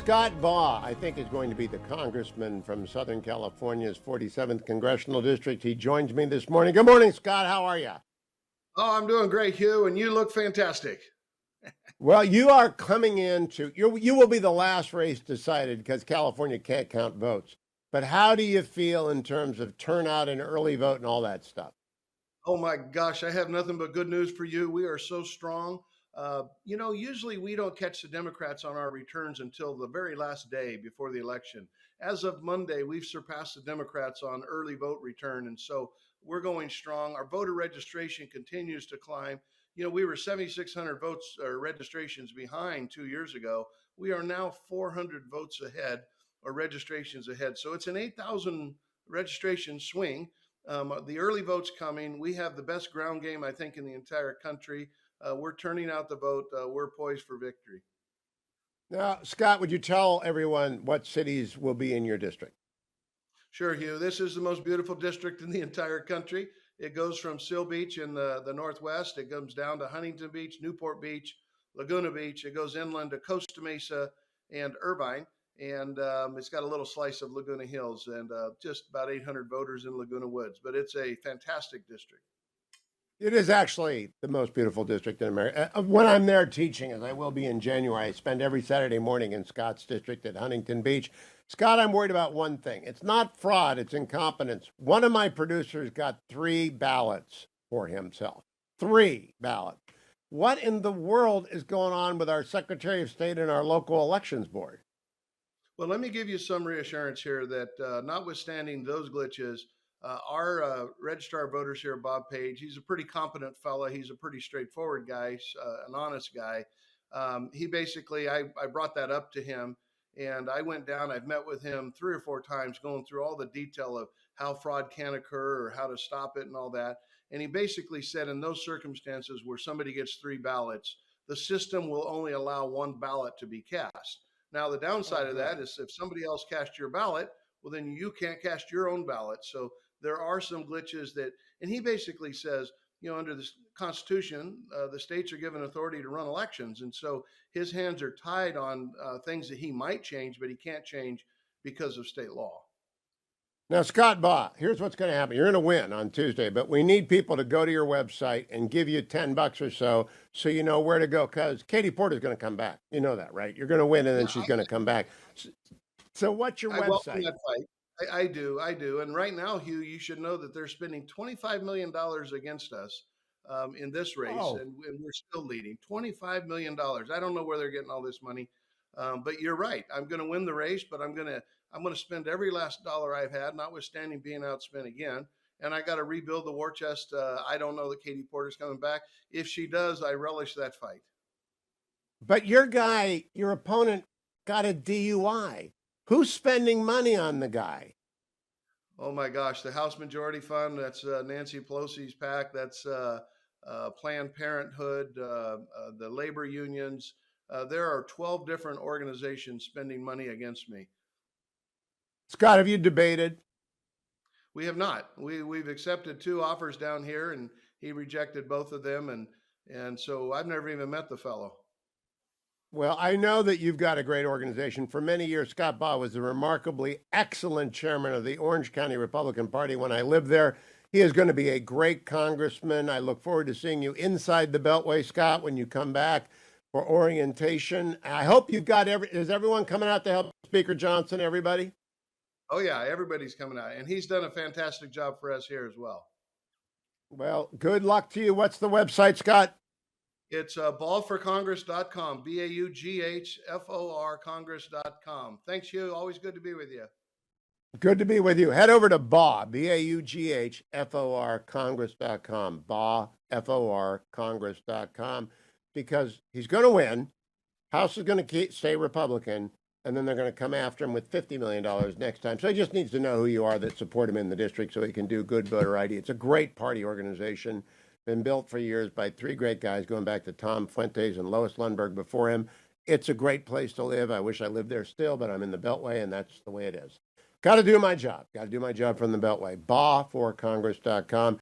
Scott Baugh, I think, is going to be the congressman from Southern California's 47th Congressional District. He joins me this morning. Good morning, Scott. How are you? Oh, I'm doing great, Hugh, and you look fantastic. Well, you are coming into, you will be the last race decided because California can't count votes. But how do you feel in terms of turnout and early vote and all that stuff? Oh my gosh, I have nothing but good news for you. We are so strong. Usually we don't catch the Democrats on our returns until the very last day before the election. As of Monday, we've surpassed the Democrats on early vote return. And so we're going strong. Our voter registration continues to climb. We were 7,600 votes or registrations behind 2 years ago. We are now 400 votes ahead or registrations ahead. So it's an 8,000 registration swing. The early vote's coming. We have the best ground game, I think, in the entire country. We're turning out the vote. We're poised for victory. Now, Scott, would you tell everyone what cities will be in your district? Sure, Hugh. This is the most beautiful district in the entire country. It goes from Seal Beach in the northwest. It comes down to Huntington Beach, Newport Beach, Laguna Beach. It goes inland to Costa Mesa and Irvine. And it's got a little slice of Laguna Hills and just about 800 voters in Laguna Woods. But it's a fantastic district. It is actually the most beautiful district in America. When I'm there teaching, as I will be in January, I spend every Saturday morning in Scott's district at Huntington Beach. Scott, I'm worried about one thing. It's not fraud, it's incompetence. One of my producers got 3 ballots for himself. 3 ballots. What in the world is going on with our Secretary of State and our local elections board? Well, let me give you some reassurance here that notwithstanding those glitches, our registrar of voters here, Bob Page, he's a pretty competent fella. He's a pretty straightforward guy, an honest guy. He basically, I brought that up to him and I went down. I've met with him 3 or 4 times going through all the detail of how fraud can occur or how to stop it and all that. And he basically said in those circumstances where somebody gets 3 ballots, the system will only allow 1 ballot to be cast. Now, the downside of that is if somebody else cast your ballot, well, then you can't cast your own ballot. So there are some glitches that, and he basically says, under the Constitution, the states are given authority to run elections. And so his hands are tied on things that he might change, but he can't change because of state law. Now, Scott Baugh, here's what's going to happen. You're going to win on Tuesday, but we need people to go to your website and give you $10 or so you know where to go, because Katie Porter's going to come back. You know that, right? You're going to win, and then she's going to come back. So what's your I welcome website? that fight. I do. And right now, Hugh, you should know that they're spending $25 million against us in this race, Oh, and we're still leading. $25 million. I don't know where they're getting all this money, but you're right. I'm going to win the race, but I'm going to spend every last dollar I've had, notwithstanding being outspent again. And I got to rebuild the war chest. I don't know that Katie Porter's coming back. If she does, I relish that fight. but your guy, your opponent, got a DUI. Who's spending money on the guy? Oh my gosh, the House Majority Fund, that's Nancy Pelosi's PAC, that's Planned Parenthood, the labor unions. There are 12 different organizations spending money against me. Scott, have you debated? We have not. We've accepted 2 offers down here and he rejected both of them. And so I've never even met the fellow. Well, I know that you've got a great organization. For many years, Scott Baugh was a remarkably excellent chairman of the Orange County Republican Party when I lived there. He is going to be a great congressman. I look forward to seeing you inside the Beltway, Scott, when you come back for orientation. I hope you've got is everyone coming out to help Speaker Johnson, everybody? Oh yeah, everybody's coming out. And he's done a fantastic job for us here as well. Well, good luck to you. What's the website, Scott? It's baughforcongress.com, BAUGHFOR Congress.com. Thanks, Hugh. Always good to be with you. Good to be with you. Head over to Baugh, BAUGHFOR Congress.com, Baugh, FOR Congress.com, because he's going to win. House is going to stay Republican, and then they're going to come after him with $50 million next time. So he just needs to know who you are that support him in the district so he can do good voter ID. It's a great party organization. Been built for years by 3 great guys going back to Tom Fuentes and Lois Lundberg before him. It's a great place to live. I wish I lived there still, but I'm in the Beltway, and that's the way it is. Got to do my job. Got to do my job from the Beltway. Baugh for Congress.com.